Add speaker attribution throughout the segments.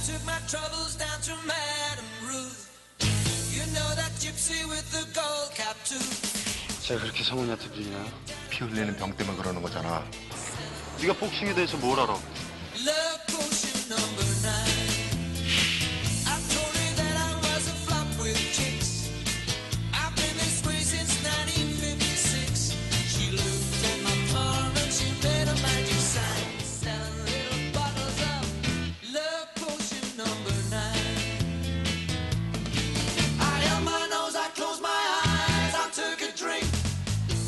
Speaker 1: took my troubles down to Madame Ruth. You know that gypsy with the gold cap tooth.
Speaker 2: 제가 그렇게 성훈이한테 불리나요?
Speaker 3: 피 흘리는 병 때문에 그러는 거잖아.
Speaker 2: 네가 복싱에 대해서 뭘 알아?
Speaker 1: Love potion number 9. I told her that I was a flop with chicks. I've been this way since 1956. She looked at my palm and she made a magic sign. 7 little bottles of love potion number 9. I held my nose, I closed my eyes, I took a drink.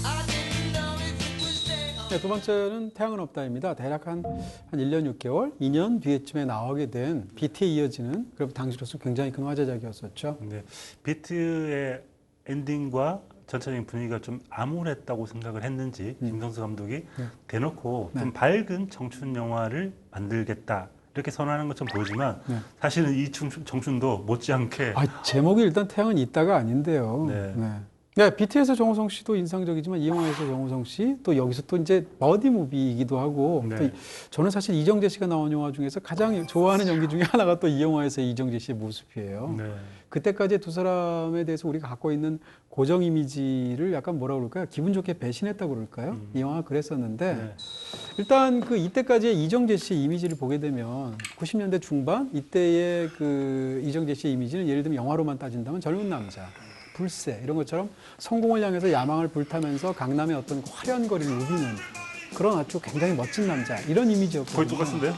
Speaker 1: I didn't know if it was day or
Speaker 4: 네, 두 번째는 태양은 없다입니다. 대략 한 1년 6개월, 2년 뒤에쯤에 나오게 된 비트에 이어지는 그리고 당시로서 굉장히 큰 화제작이었었죠.
Speaker 5: 네, 비트의 엔딩과 전체적인 분위기가 좀 암울했다고 생각을 했는지 김성수 감독이 대놓고 좀 밝은 청춘 영화를 만들겠다 이렇게 선언하는 것처럼 보이지만 사실은 이 청춘도 못지않게
Speaker 4: 제목이 일단 태양은 있다가 아닌데요.
Speaker 5: 네.
Speaker 4: 네, BTS 정우성 씨도 인상적이지만 이 영화에서 정우성 씨, 또 여기서 또 이제 버디 무비이기도 하고,
Speaker 5: 네.
Speaker 4: 또 저는 사실 이정재 씨가 나온 영화 중에서 가장 좋아하는 연기 중에 하나가 또 이 영화에서의 이정재 씨의 모습이에요.
Speaker 5: 네.
Speaker 4: 그때까지 두 사람에 대해서 우리가 갖고 있는 고정 이미지를 약간 뭐라 그럴까요? 기분 좋게 배신했다고 그럴까요? 이 영화가 그랬었는데,
Speaker 5: 네.
Speaker 4: 일단 그 이때까지의 이정재 씨의 이미지를 보게 되면 90년대 중반 이때의 그 이정재 씨의 이미지는 예를 들면 영화로만 따진다면 젊은 남자, 불새 이런 것처럼 성공을 향해서 야망을 불타면서 강남의 어떤 화려한 거리를 누비는 그런 아주 굉장히 멋진 남자 이런 이미지였거든요.
Speaker 5: 거의 똑같은데요?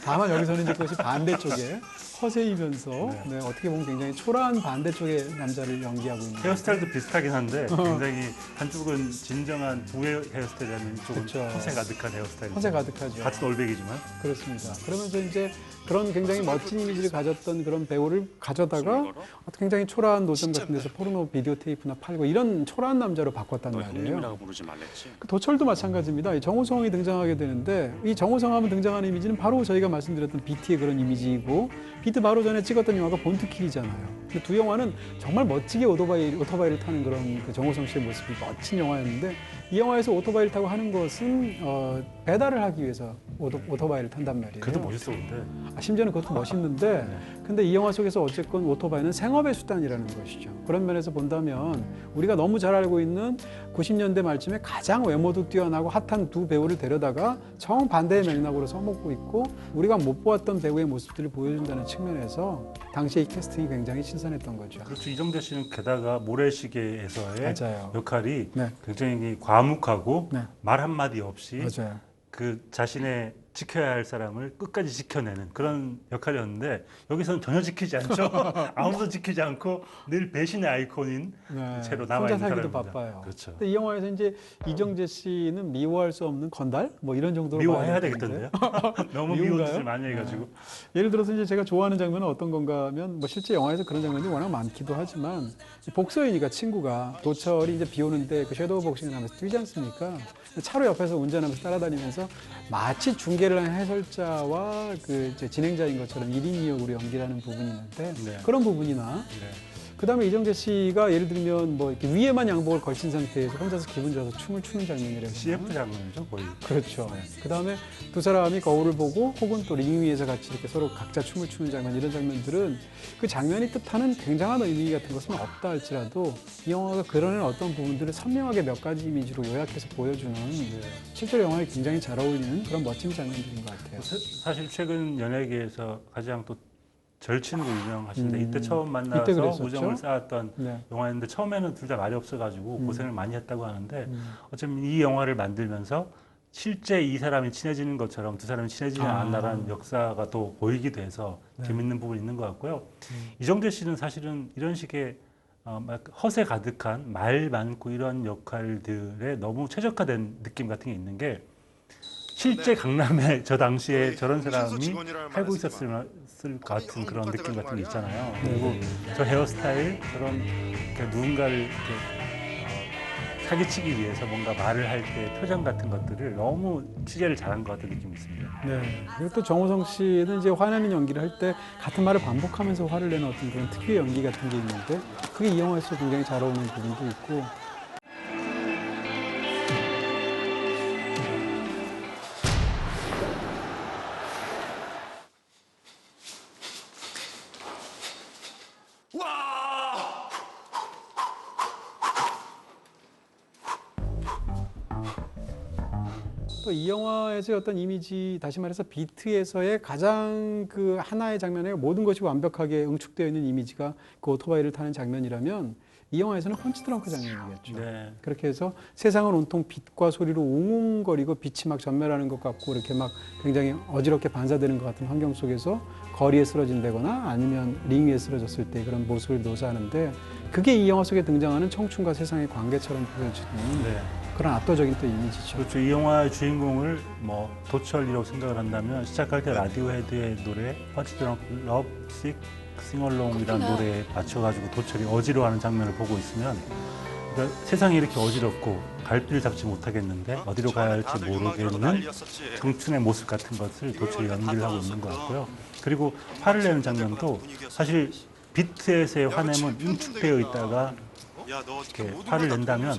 Speaker 4: 다만 여기서는 이제 그것이 반대쪽에 허세이면서 네, 어떻게 보면 굉장히 초라한 반대쪽의 남자를 연기하고 있는
Speaker 5: 헤어스타일도 비슷하긴 한데 굉장히 한쪽은 진정한 부의 헤어스타일이라면 이쪽은
Speaker 4: 그렇죠.
Speaker 5: 허세 가득한 헤어스타일.
Speaker 4: 허세 가득하죠.
Speaker 5: 같은 올백이지만.
Speaker 4: 그렇습니다. 그러면서 이제 그런 굉장히 멋진 이미지를 가졌던 그런 배우를 가져다가 굉장히 초라한 노점 같은 데서 포르노 비디오 테이프나 팔고 이런 초라한 남자로 바꿨단
Speaker 2: 너
Speaker 4: 말이에요.
Speaker 2: 형님이라고 부르지 말랬지?
Speaker 4: 그 도철도 마찬가지입니다. 이 정우성이 등장하게 되는데 이 정우성 하면 등장하는 이미지는 바로 저희가 말씀드렸던 비트의 그런 이미지이고 비트 바로 전에 찍었던 영화가 본투킬이잖아요. 그 두 영화는 정말 멋지게 오토바이를 타는 그런 그 정우성 씨의 모습이 멋진 영화였는데 이 영화에서 오토바이를 타고 하는 것은 배달을 하기 위해서 오토바이를 탄단 말이에요.
Speaker 5: 그래도 멋있어 근데.
Speaker 4: 심지어는 그것도 멋있는데 근데 이 영화 속에서 어쨌건 오토바이는 생업의 수단이라는 것이죠. 그런 면에서 본다면 우리가 너무 잘 알고 있는 90년대 말쯤에 가장 외모도 뛰어나고 핫한 두 배우를 데려다가 정반대의 맥락으로 써먹고 있고 우리가 못 보았던 배우의 모습들을 보여준다는 측면에서 당시에 이 캐스팅이 굉장히 신선했던 거죠.
Speaker 5: 그렇죠. 이정재 씨는 게다가 모래시계에서의
Speaker 4: 맞아요.
Speaker 5: 역할이
Speaker 4: 네.
Speaker 5: 굉장히 과묵하고
Speaker 4: 네.
Speaker 5: 말 한마디 없이
Speaker 4: 맞아요.
Speaker 5: 그 자신의 지켜야 할 사람을 끝까지 지켜내는 그런 역할이었는데 여기서는 전혀 지키지 않죠. 아무도 지키지 않고 늘 배신의 아이콘인 채로 남아
Speaker 4: 혼자
Speaker 5: 있는
Speaker 4: 살기도
Speaker 5: 사람입니다.
Speaker 4: 바빠요.
Speaker 5: 그렇죠.
Speaker 4: 근데 이 영화에서 이제 이정재 씨는 미워할 수 없는 건달 뭐 이런 정도로
Speaker 5: 미워해야
Speaker 4: 봐야
Speaker 5: 되겠던데요. 너무 미운
Speaker 4: 미운가요?
Speaker 5: 짓을 많이 해가지고.
Speaker 4: 예를 들어서 이제 제가 좋아하는 장면은 어떤 건가 하면 뭐 실제 영화에서 그런 장면이 워낙 많기도 하지만 복서인이가 친구가 도철이 이제 비 오는데 그 섀도우 복싱을 하면서 뛰지 않습니까? 차로 옆에서 운전하면서 따라다니면서 마치 중계를 한 해설자와 그 이제 진행자인 것처럼 1인 2역으로 연기를 하는 부분이 있는데
Speaker 5: 네.
Speaker 4: 그런 부분이나
Speaker 5: 네.
Speaker 4: 그다음에 이정재 씨가 예를 들면 뭐 이렇게 위에만 양복을 걸친 상태에서 혼자서 기분 좋아서 춤을 추는 장면이라든가
Speaker 5: CF 장면이죠 거의.
Speaker 4: 그렇죠. 그다음에 두 사람이 거울을 보고 혹은 또 링 위에서 같이 이렇게 서로 각자 춤을 추는 장면 이런 장면들은 그 장면이 뜻하는 굉장한 의미 같은 것은 없다 할지라도 이 영화가 그려낸 어떤 부분들을 선명하게 몇 가지 이미지로 요약해서 보여주는 실제로 영화에 굉장히 잘 어울리는 그런 멋진 장면들인 것 같아요.
Speaker 5: 사실 최근 연예계에서 가장 또 절친으로 유명하신데 이때 처음
Speaker 4: 이때
Speaker 5: 만나서
Speaker 4: 그랬었죠?
Speaker 5: 우정을 쌓았던
Speaker 4: 네.
Speaker 5: 영화였는데 처음에는 둘 다 말이 없어가지고 고생을 많이 했다고 하는데 어쩌면 이 영화를 만들면서 실제 이 사람이 친해지는 것처럼 두 사람이 친해지지 않았다는 역사가 또 보이기도 해서 재밌는 부분이 있는 것 같고요. 이정재 씨는 사실은 이런 식의 막 허세 가득한 말 많고 이런 역할들에 너무 최적화된 느낌 같은 게 있는 게 실제 강남에 저 당시에 저런 사람이 살고 있었을 것 같은 그런 느낌 같은 게 있잖아요. 그리고 저 헤어스타일, 저런 누군가를 이렇게 사기치기 위해서 뭔가 말을 할 때 표정 같은 것들을 너무 취재를 잘한 것 같은 느낌이 있습니다.
Speaker 4: 네. 그리고 또 정우성 씨는 이제 화내는 연기를 할 때 같은 말을 반복하면서 화를 내는 어떤 그런 특유의 연기 같은 게 있는데 그게 이 영화에서 굉장히 잘 어울리는 부분도 있고 또 이 영화에서의 어떤 이미지, 다시 말해서 비트에서의 가장 그 하나의 장면에 모든 것이 완벽하게 응축되어 있는 이미지가 그 오토바이를 타는 장면이라면 이 영화에서는 펀치 드렁크 장면이겠죠.
Speaker 5: 네.
Speaker 4: 그렇게 해서 세상은 온통 빛과 소리로 웅웅거리고 빛이 막 전멸하는 것 같고 이렇게 막 굉장히 어지럽게 반사되는 것 같은 환경 속에서 거리에 쓰러진다거나 아니면 링 위에 쓰러졌을 때 그런 모습을 묘사하는데 그게 이 영화 속에 등장하는 청춘과 세상의 관계처럼 보여지는
Speaker 5: 네.
Speaker 4: 그런 압도적인 또 이미지죠.
Speaker 5: 그렇죠. 이 영화의 주인공을 뭐 도철이라고 생각을 한다면 시작할 때 라디오헤드의 노래 펀치 드렁크 러브식 싱얼롱이라는 노래에 맞춰가지고 도철이 어지러워하는 장면을 보고 있으면 그러니까 세상이 이렇게 어지럽고 갈피를 잡지 못하겠는데 어디로 가야 할지 모르겠는 청춘의 모습 같은 것을 도철이 연기를 하고 있는 것 같고요. 그리고 화를 내는 장면도 사실 비트에서의 화냄은 응축되어 있다가 이렇게 화를 낸다면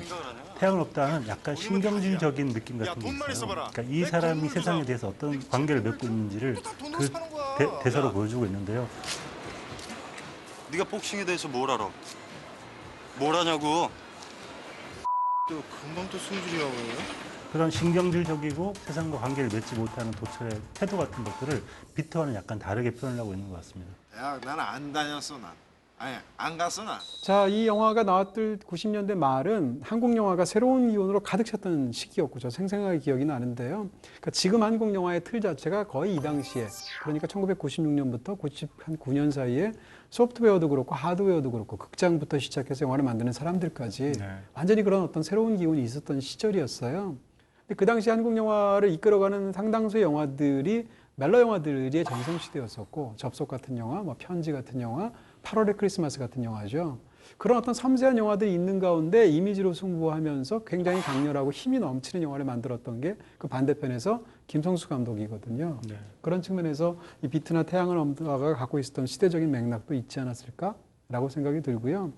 Speaker 5: 태양은 없다는 약간 신경질적인 느낌 같은 게 있어요. 그러니까 이 사람이 세상에 대해서 어떤 관계를 맺고 있는지를 그 대사로 보여주고 있는데요.
Speaker 2: 네가 복싱에 대해서 뭘 알아? 뭘 하냐고.
Speaker 3: 또 금방 또 승질이라고 해요?
Speaker 5: 그런 신경질적이고 세상과 관계를 맺지 못하는 도철의 태도 같은 것들을 비트와는 약간 다르게 표현을 하고 있는 것 같습니다.
Speaker 6: 대학 나는 안 다녔어 난. 아니 안 갔어 난.
Speaker 4: 자, 이 영화가 나왔을 90년대 말은 한국 영화가 새로운 기운으로 가득 찼던 시기였고 저 생생하게 기억이 나는데요. 그러니까 지금 한국 영화의 틀 자체가 거의 이 당시에 그러니까 1996년부터 99년 사이에 소프트웨어도 그렇고 하드웨어도 그렇고 극장부터 시작해서 영화를 만드는 사람들까지
Speaker 5: 네.
Speaker 4: 완전히 그런 어떤 새로운 기운이 있었던 시절이었어요. 근데 그 당시 한국 영화를 이끌어가는 상당수의 영화들이 멜로 영화들의 전성시대였었고 접속 같은 영화, 뭐 편지 같은 영화, 8월의 크리스마스 같은 영화죠. 그런 어떤 섬세한 영화들이 있는 가운데 이미지로 승부하면서 굉장히 강렬하고 힘이 넘치는 영화를 만들었던 게 그 반대편에서 김성수 감독이거든요.
Speaker 5: 네.
Speaker 4: 그런 측면에서 이 비트나 태양은 없다가 갖고 있었던 시대적인 맥락도 있지 않았을까라고 생각이 들고요.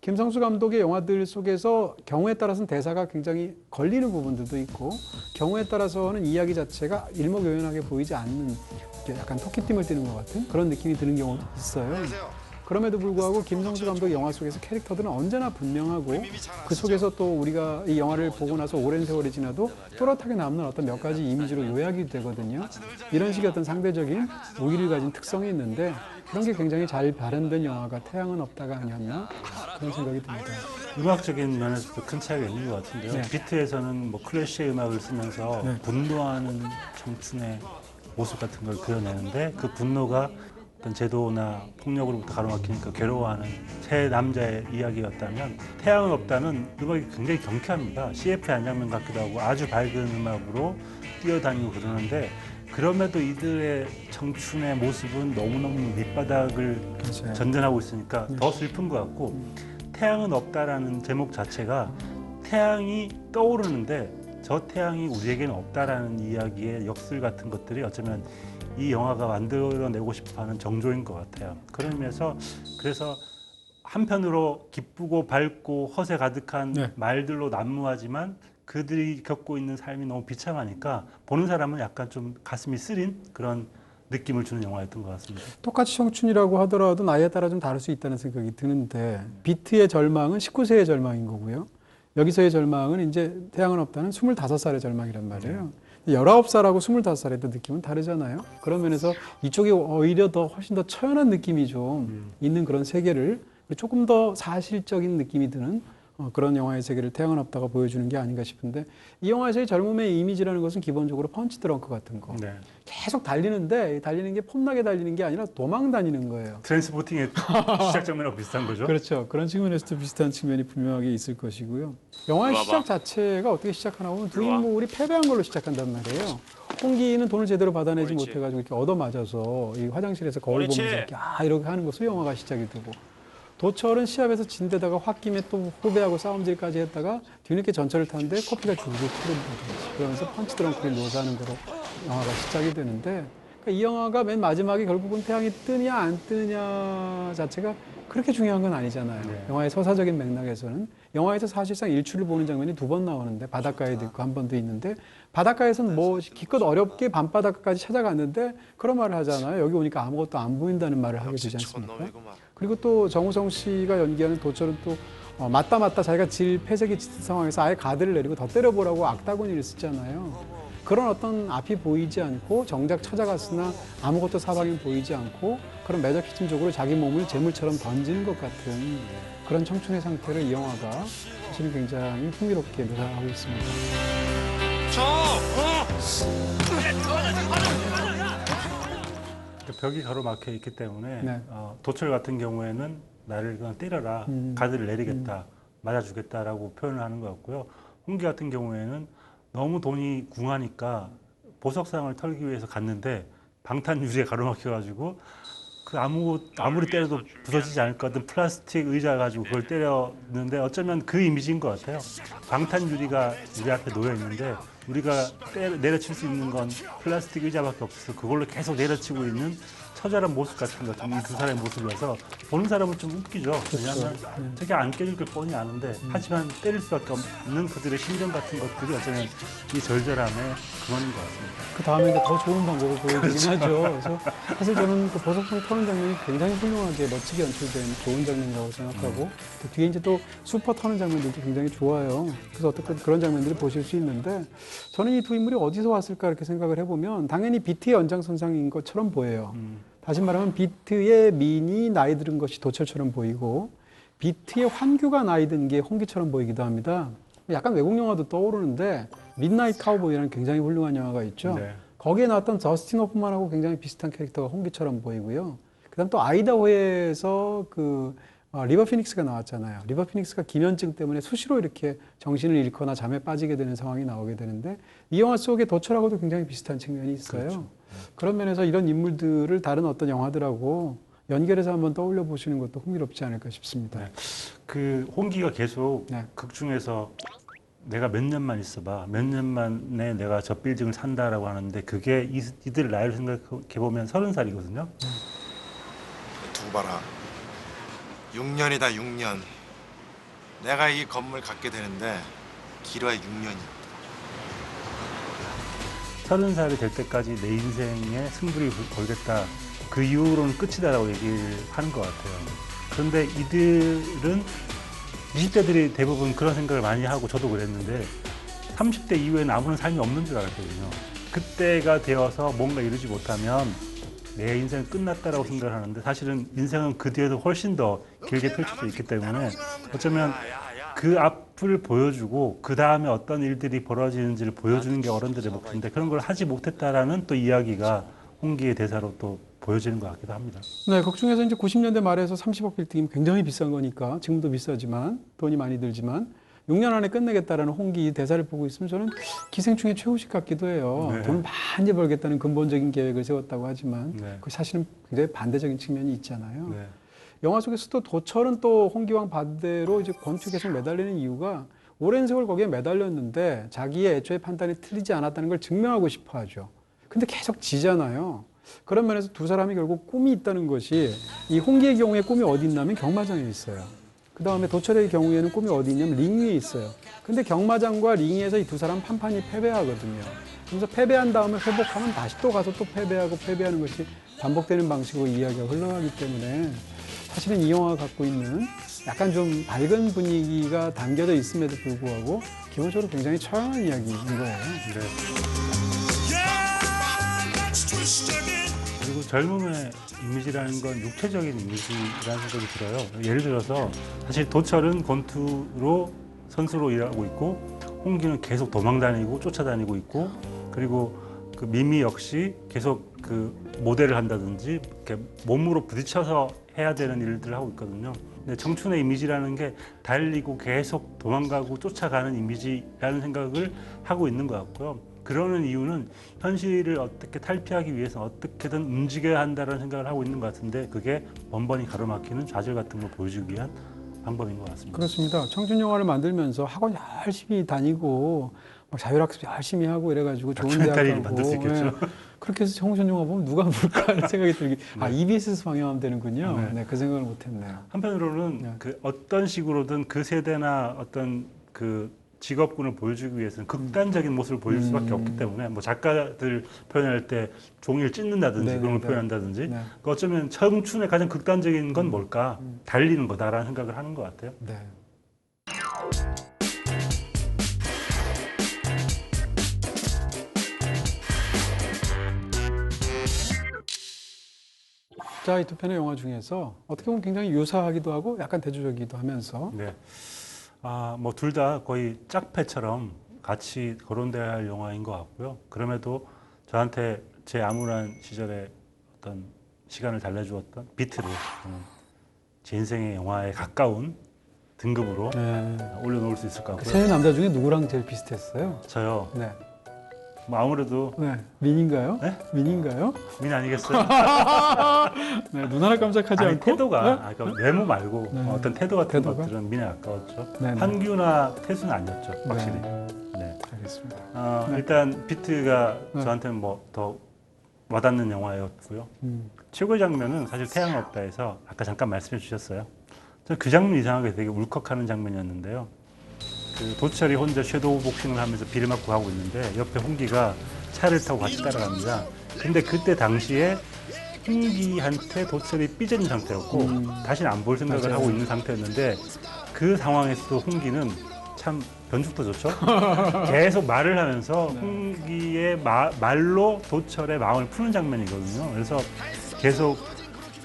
Speaker 4: 김성수 감독의 영화들 속에서 경우에 따라서는 대사가 굉장히 걸리는 부분들도 있고 경우에 따라서는 이야기 자체가 일목요연하게 보이지 않는 약간 토끼띠을 띠는 것 같은 그런 느낌이 드는 경우도 있어요. 그럼에도 불구하고 김성수 감독 영화 속에서 캐릭터들은 언제나 분명하고 그 속에서 또 우리가 이 영화를 보고 나서 오랜 세월이 지나도 또렷하게 남는 어떤 몇 가지 이미지로 요약이 되거든요. 이런 식의 어떤 상대적인 무기를 가진 특성이 있는데 그런 게 굉장히 잘 발현된 영화가 태양은 없다가 아니었나 그런 생각이 듭니다.
Speaker 5: 음악적인 면에서도 큰 차이가 있는 것 같은데요.
Speaker 4: 네.
Speaker 5: 비트에서는 뭐 클래시의 음악을 쓰면서
Speaker 4: 네.
Speaker 5: 분노하는 청춘의 모습 같은 걸 그려내는데 그 분노가 어떤 제도나 폭력으로부터 가로막히니까 괴로워하는 세 남자의 이야기였다면 태양은 없다는 음악이 굉장히 경쾌합니다. CF의 한 장면 같기도 하고 아주 밝은 음악으로 뛰어다니고 그러는데 그럼에도 이들의 청춘의 모습은 너무너무 밑바닥을
Speaker 4: 그렇죠.
Speaker 5: 전전하고 있으니까 더 슬픈 것 같고 태양은 없다라는 제목 자체가 태양이 떠오르는데 저 태양이 우리에게는 없다라는 이야기의 역술 같은 것들이 어쩌면 이 영화가 만들어내고 싶어하는 정조인 것 같아요. 그런 의미에서 그래서 한편으로 기쁘고 밝고 허세 가득한
Speaker 4: 네.
Speaker 5: 말들로 난무하지만 그들이 겪고 있는 삶이 너무 비참하니까 보는 사람은 약간 좀 가슴이 쓰린 그런 느낌을 주는 영화였던 것 같습니다.
Speaker 4: 똑같이 청춘이라고 하더라도 나이에 따라 좀 다를 수 있다는 생각이 드는데 비트의 절망은 19세의 절망인 거고요. 여기서의 절망은 이제 태양은 없다는 25살의 절망이란 말이에요. 19살하고 25살의 또 느낌은 다르잖아요. 그런 면에서 이쪽이 오히려 더 훨씬 더 처연한 느낌이 좀 있는 그런 세계를 조금 더 사실적인 느낌이 드는 그런 영화의 세계를 태양은 없다가 보여주는 게 아닌가 싶은데 이 영화에서의 젊음의 이미지라는 것은 기본적으로 펀치 드렁크 같은 거
Speaker 5: 네.
Speaker 4: 계속 달리는데 달리는 게 폼나게 달리는 게 아니라 도망 다니는 거예요.
Speaker 5: 트랜스포팅의 시작 장면하고 비슷한 거죠?
Speaker 4: 그렇죠. 그런 측면에서도 비슷한 측면이 분명하게 있을 것이고요. 영화의 시작 자체가 어떻게 시작하나 보면 두 인물이 패배한 걸로 시작한단 말이에요. 홍기는 돈을 제대로 받아내지 못해가지고 이렇게 얻어맞아서 이 화장실에서 거울 보면서 이렇게 이렇게 하는 것으로 영화가 시작이 되고 도철은 시합에서 진 데다가 홧김에 또 후배하고 싸움질까지 했다가 뒤늦게 전철을 타는데 커피가 줄줄 흐른다. 그러면서 펀치 드렁크를 묘사하는 거로 영화가 시작이 되는데 그러니까 이 영화가 맨 마지막에 결국은 태양이 뜨냐 안 뜨느냐 자체가 그렇게 중요한 건 아니잖아요.
Speaker 5: 네.
Speaker 4: 영화의 서사적인 맥락에서는 영화에서 사실상 일출을 보는 장면이 2번 나오는데 바닷가에도 있고 한 번도 있는데 바닷가에서는 뭐 기껏 어렵게 밤바닷가까지 찾아갔는데 그런 말을 하잖아요. 여기 오니까 아무것도 안 보인다는 말을 하게 되지 않습니까? 그리고 또 정우성 씨가 연기하는 도철은 또 맞다 자기가 질 패색이 짙은 상황에서 아예 가드를 내리고 더 때려보라고 악다구니를 쓰잖아요. 그런 어떤 앞이 보이지 않고 정작 찾아갔으나 아무것도 사방에 보이지 않고 그런 매저키즘적으로 자기 몸을 재물처럼 던지는 것 같은 그런 청춘의 상태를 이 영화가 사실은 굉장히 흥미롭게 묘사하고 있습니다.
Speaker 5: 벽이 가로막혀 있기 때문에
Speaker 4: 네.
Speaker 5: 도철 같은 경우에는 나를 그냥 때려라, 가드를 내리겠다, 맞아주겠다라고 표현을 하는 것 같고요. 홍기 같은 경우에는 너무 돈이 궁하니까 보석상을 털기 위해서 갔는데 방탄 유리에 가로막혀가지고 그 아무리 때려도 부서지지 않을 것 같은 플라스틱 의자 가지고 그걸 때렸는데 어쩌면 그 이미지인 것 같아요. 방탄 유리가 우리 앞에 놓여 있는데 우리가 내려칠 수 있는 건 플라스틱 의자밖에 없어서 그걸로 계속 내려치고 있는 처절한 모습 같은 것, 이 두 사람의 모습이어서 보는 사람은 좀 웃기죠. 왜냐하면 저게 안 깨질 걸 뻔히 아는데 하지만 때릴 수밖에 없는 그들의 심정 같은 것들이 어쩌면 이 절절함의 근원인 것 같습니다.
Speaker 4: 그 다음에 이제 더 좋은 방법을 보여주긴 하죠. 그래서 사실 저는 그 보석성 터는 장면이 굉장히 훌륭하게 멋지게 연출된 좋은 장면이라고 생각하고 또 뒤에 이제 또 슈퍼 터는 장면들도 굉장히 좋아요. 그래서 어떻게 그런 장면들을 보실 수 있는데 저는 이 두 인물이 어디서 왔을까 이렇게 생각을 해보면 당연히 비트의 연장선상인 것처럼 보여요. 다시 말하면 비트의 민이 나이 들은 것이 도철처럼 보이고 비트의 환규가 나이 든 게 홍기처럼 보이기도 합니다. 약간 외국 영화도 떠오르는데 midnight 카우보이라는 굉장히 훌륭한 영화가 있죠.
Speaker 5: 네.
Speaker 4: 거기에 나왔던 저스틴 호프만하고 굉장히 비슷한 캐릭터가 홍기처럼 보이고요. 그다음 또 아이다호에서 리버 피닉스가 나왔잖아요. 리버 피닉스가 기면증 때문에 수시로 이렇게 정신을 잃거나 잠에 빠지게 되는 상황이 나오게 되는데 이 영화 속에 도철하고도 굉장히 비슷한 측면이 있어요.
Speaker 5: 그렇죠.
Speaker 4: 그런 면에서 이런 인물들을 다른 어떤 영화들하고 연결해서 한번 떠올려 보시는 것도 흥미롭지 않을까 싶습니다.
Speaker 5: 네. 그 홍기가 계속
Speaker 4: 네.
Speaker 5: 극 중에서 내가 몇 년만 있어봐, 몇 년 만에 내가 저 빌딩을 산다라고 하는데 그게 이들 나이를 생각해보면 30살이거든요.
Speaker 6: 두고 봐라. 6년이다 6년. 내가 이 건물 갖게 되는데 길어야 6년이야.
Speaker 5: 30살이 될 때까지 내 인생에 승부를 걸겠다. 그 이후로는 끝이다라고 얘기를 하는 것 같아요. 그런데 이들은 20대들이 대부분 그런 생각을 많이 하고 저도 그랬는데 30대 이후에는 아무런 삶이 없는 줄 알았거든요. 그때가 되어서 뭔가 이루지 못하면 내 인생은 끝났다라고 생각을 하는데 사실은 인생은 그 뒤에도 훨씬 더 길게 펼쳐져 있기 때문에 어쩌면 그 앞을 보여주고 그 다음에 어떤 일들이 벌어지는지를 보여주는 게 어른들의 몫인데 그런 걸 하지 못했다라는 또 이야기가 홍기의 대사로 또 보여지는 것 같기도 합니다.
Speaker 4: 네, 극 중에서 이제 90년대 말에서 30억 빌딩이면 굉장히 비싼 거니까 지금도 비싸지만 돈이 많이 들지만 6년 안에 끝내겠다라는 홍기 대사를 보고 있으면 저는 기생충의 최후식 같기도 해요.
Speaker 5: 네.
Speaker 4: 돈을 많이 벌겠다는 근본적인 계획을 세웠다고 하지만
Speaker 5: 네.
Speaker 4: 그 사실은 굉장히 반대적인 측면이 있잖아요.
Speaker 5: 네.
Speaker 4: 영화 속에서도 도철은 또 홍기왕 반대로 이제 권투에 계속 매달리는 이유가 오랜 세월 거기에 매달렸는데 자기의 애초에 판단이 틀리지 않았다는 걸 증명하고 싶어 하죠. 근데 계속 지잖아요. 그런 면에서 두 사람이 결국 꿈이 있다는 것이 이 홍기의 경우에 꿈이 어디 있냐면 경마장에 있어요. 그 다음에 도철의 경우에는 꿈이 어디 있냐면 링 위에 있어요. 근데 경마장과 링에서 이 두 사람 판판이 패배하거든요. 그래서 패배한 다음에 회복하면 다시 또 가서 또 패배하고 패배하는 것이 반복되는 방식으로 이야기가 흘러가기 때문에 사실은 이 영화가 갖고 있는 약간 좀 밝은 분위기가 담겨져 있음에도 불구하고 기본적으로 굉장히 처량한 이야기인 거예요.
Speaker 5: 네. 그리고 젊음의 이미지라는 건 육체적인 이미지라는 생각이 들어요. 예를 들어서 사실 도철은 권투로 선수로 일하고 있고 홍기는 계속 도망다니고 쫓아다니고 있고 그리고 그 미미 역시 계속 그 모델을 한다든지 이렇게 몸으로 부딪혀서 해야 되는 일들을 하고 있거든요. 근데 청춘의 이미지라는 게 달리고 계속 도망가고 쫓아가는 이미지라는 생각을 하고 있는 것 같고요. 그러는 이유는 현실을 어떻게 탈피하기 위해서 어떻게든 움직여야 한다는 생각을 하고 있는 것 같은데 그게 번번이 가로막히는 좌절 같은 걸 보여주기 위한 방법인 것 같습니다.
Speaker 4: 그렇습니다. 청춘 영화를 만들면서 학원 열심히 다니고 막 자율학습 열심히 하고 이래가지고 좋은 대학
Speaker 5: 다큐멘터리를
Speaker 4: 가고
Speaker 5: 만들 수 있겠죠.
Speaker 4: 예. 그렇게 해서 청춘 영화 보면 누가 볼까 하는 생각이 들기 EBS에서 방영하면 되는군요.
Speaker 5: 네.
Speaker 4: 네, 그 생각을 못했네요.
Speaker 5: 한편으로는
Speaker 4: 네.
Speaker 5: 그 어떤 식으로든 그 세대나 어떤 그 직업군을 보여주기 위해서는 극단적인 모습을 보일 수밖에 없기 때문에 뭐 작가들 표현할 때 종이를 찢는다든지
Speaker 4: 네,
Speaker 5: 그런 걸
Speaker 4: 네,
Speaker 5: 표현한다든지
Speaker 4: 네.
Speaker 5: 그 어쩌면 청춘의 가장 극단적인 건 뭘까? 달리는 거다라는 생각을 하는 것 같아요.
Speaker 4: 네. 자, 이 두 편의 영화 중에서 어떻게 보면 굉장히 유사하기도 하고 약간 대조적이기도 하면서
Speaker 5: 네. 뭐 둘 다 거의 짝패처럼 같이 거론돼야 할 영화인 것 같고요. 그럼에도 저한테 제 암울한 시절에 어떤 시간을 달래주었던 비트를 저는 제 인생의 영화에 가까운 등급으로
Speaker 4: 네.
Speaker 5: 올려놓을 수 있을 것
Speaker 4: 그
Speaker 5: 같고요.
Speaker 4: 세 남자 중에 누구랑 제일 비슷했어요?
Speaker 5: 저요.
Speaker 4: 네.
Speaker 5: 뭐 아무래도
Speaker 4: 네. 민인가요?
Speaker 5: 네?
Speaker 4: 민인가요?
Speaker 5: 민 아니겠어요?
Speaker 4: 네. 눈 하나 깜짝하지
Speaker 5: 아니
Speaker 4: 않고.
Speaker 5: 태도가
Speaker 4: 네?
Speaker 5: 그러니까 외모 말고
Speaker 4: 네.
Speaker 5: 어떤 태도 같은
Speaker 4: 태도가?
Speaker 5: 것들은 민에 가까웠죠.
Speaker 4: 네, 네.
Speaker 5: 한규나 태수는 아니었죠, 확실히.
Speaker 4: 네.
Speaker 5: 네.
Speaker 4: 알겠습니다. 네.
Speaker 5: 일단 비트가
Speaker 4: 네.
Speaker 5: 저한테는 뭐 더 와닿는 영화였고요. 최고의 장면은 사실 태양은 없다에서 아까 잠깐 말씀해 주셨어요. 저는 그 장면 이상하게 되게 울컥하는 장면이었는데요. 그 도철이 혼자 섀도우 복싱을 하면서 비를 맞고 가고 있는데 옆에 홍기가 차를 타고 같이 따라갑니다. 근데 그때 당시에 홍기한테 도철이 삐진 상태였고 다시는 안 볼 생각을
Speaker 4: 맞아요.
Speaker 5: 하고 있는 상태였는데 그 상황에서도 홍기는 참 변죽도 좋죠. 계속 말을 하면서 홍기의 말로 도철의 마음을 푸는 장면이거든요. 그래서 계속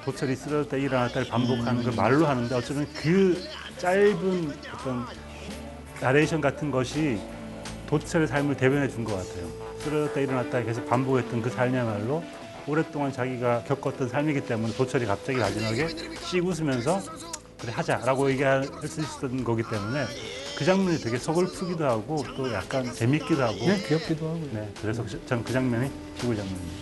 Speaker 5: 도철이 쓰러졌다 일어났다를 반복하는 걸 말로 하는데 어쩌면 그 짧은 어떤 나레이션 같은 것이 도철의 삶을 대변해 준 것 같아요. 쓰러졌다 일어났다 계속 반복했던 그 삶이야말로 오랫동안 자기가 겪었던 삶이기 때문에 도철이 갑자기 마지막에 씩 웃으면서 그래 하자라고 얘기할 수 있었던 거기 때문에 그 장면이 되게 서글프기도 하고 또 약간 재밌기도 하고
Speaker 4: 네, 귀엽기도 하고요.
Speaker 5: 네, 그래서 저는 그 장면이 최고의 장면입니다.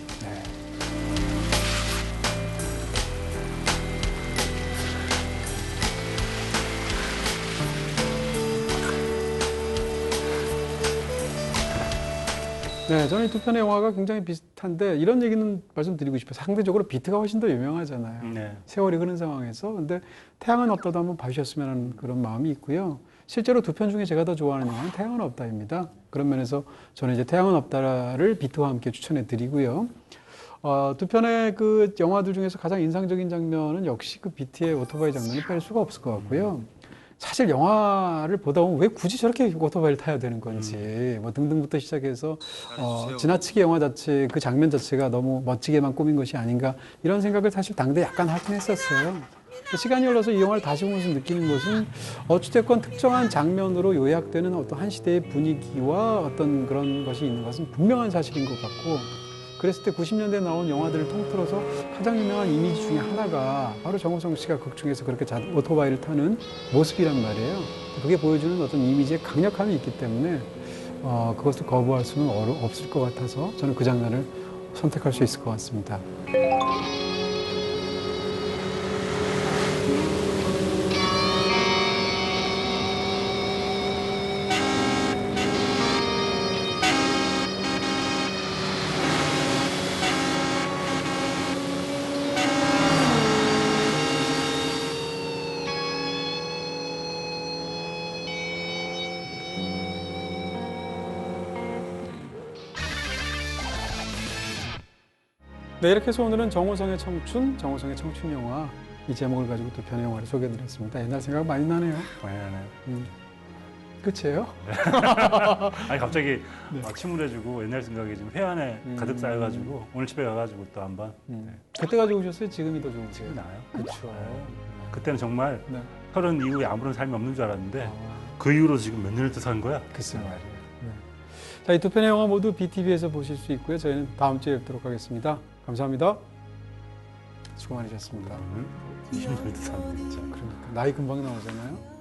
Speaker 4: 네, 저는 이 두 편의 영화가 굉장히 비슷한데 이런 얘기는 말씀드리고 싶어요. 상대적으로 비트가 훨씬 더 유명하잖아요.
Speaker 5: 네.
Speaker 4: 세월이 흐른 상황에서. 근데 태양은 없다도 한번 봐주셨으면 하는 그런 마음이 있고요. 실제로 두 편 중에 제가 더 좋아하는 영화는 태양은 없다입니다. 그런 면에서 저는 이제 태양은 없다를 비트와 함께 추천해 드리고요. 두 편의 그 영화들 중에서 가장 인상적인 장면은 역시 그 비트의 오토바이 장면을 뺄 수가 없을 것 같고요. 사실 영화를 보다 보면 왜 굳이 저렇게 오토바이를 타야 되는 건지 뭐 등등부터 시작해서 지나치게 영화 자체 그 장면 자체가 너무 멋지게만 꾸민 것이 아닌가 이런 생각을 사실 당대 약간 하긴 했었어요. 시간이 흘러서 이 영화를 다시 보면서 느끼는 것은 어찌됐건 특정한 장면으로 요약되는 어떤 한 시대의 분위기와 어떤 그런 것이 있는 것은 분명한 사실인 것 같고 그랬을 때 90년대에 나온 영화들을 통틀어서 가장 유명한 이미지 중에 하나가 바로 정우성 씨가 극 중에서 그렇게 오토바이를 타는 모습이란 말이에요. 그게 보여주는 어떤 이미지의 강력함이 있기 때문에 그것을 거부할 수는 없을 것 같아서 저는 그 장면을 선택할 수 있을 것 같습니다. 네, 이렇게 해서 오늘은 정우성의 청춘 영화 이 제목을 가지고 두 편의 영화를 소개해드렸습니다. 옛날 생각 많이 나네요.
Speaker 5: 네.
Speaker 4: 끝이에요?
Speaker 5: 아니 갑자기
Speaker 4: 네.
Speaker 5: 침울해지고 옛날 생각이 좀 회한에 가득 쌓여가지고 오늘 집에 가가지고 또 한번
Speaker 4: 그때 가지고 오셨어요? 지금이 더 좋으세요?
Speaker 5: 지금 나요.
Speaker 4: 그렇죠.
Speaker 5: 그때는 정말
Speaker 4: 네.
Speaker 5: 30 이후에 아무런 삶이 없는 줄 알았는데 그 이후로 지금 몇 년을 또 산 거야?
Speaker 4: 글쎄 말이에요. 네. 자, 이 두 편의 영화 모두 BTV에서 보실 수 있고요. 저희는 다음 주에 뵙도록 하겠습니다. 감사합니다. 수고 많으셨습니다.
Speaker 5: 20년을 또 샀네 진짜.
Speaker 4: 그러니까 나이 금방 나오잖아요.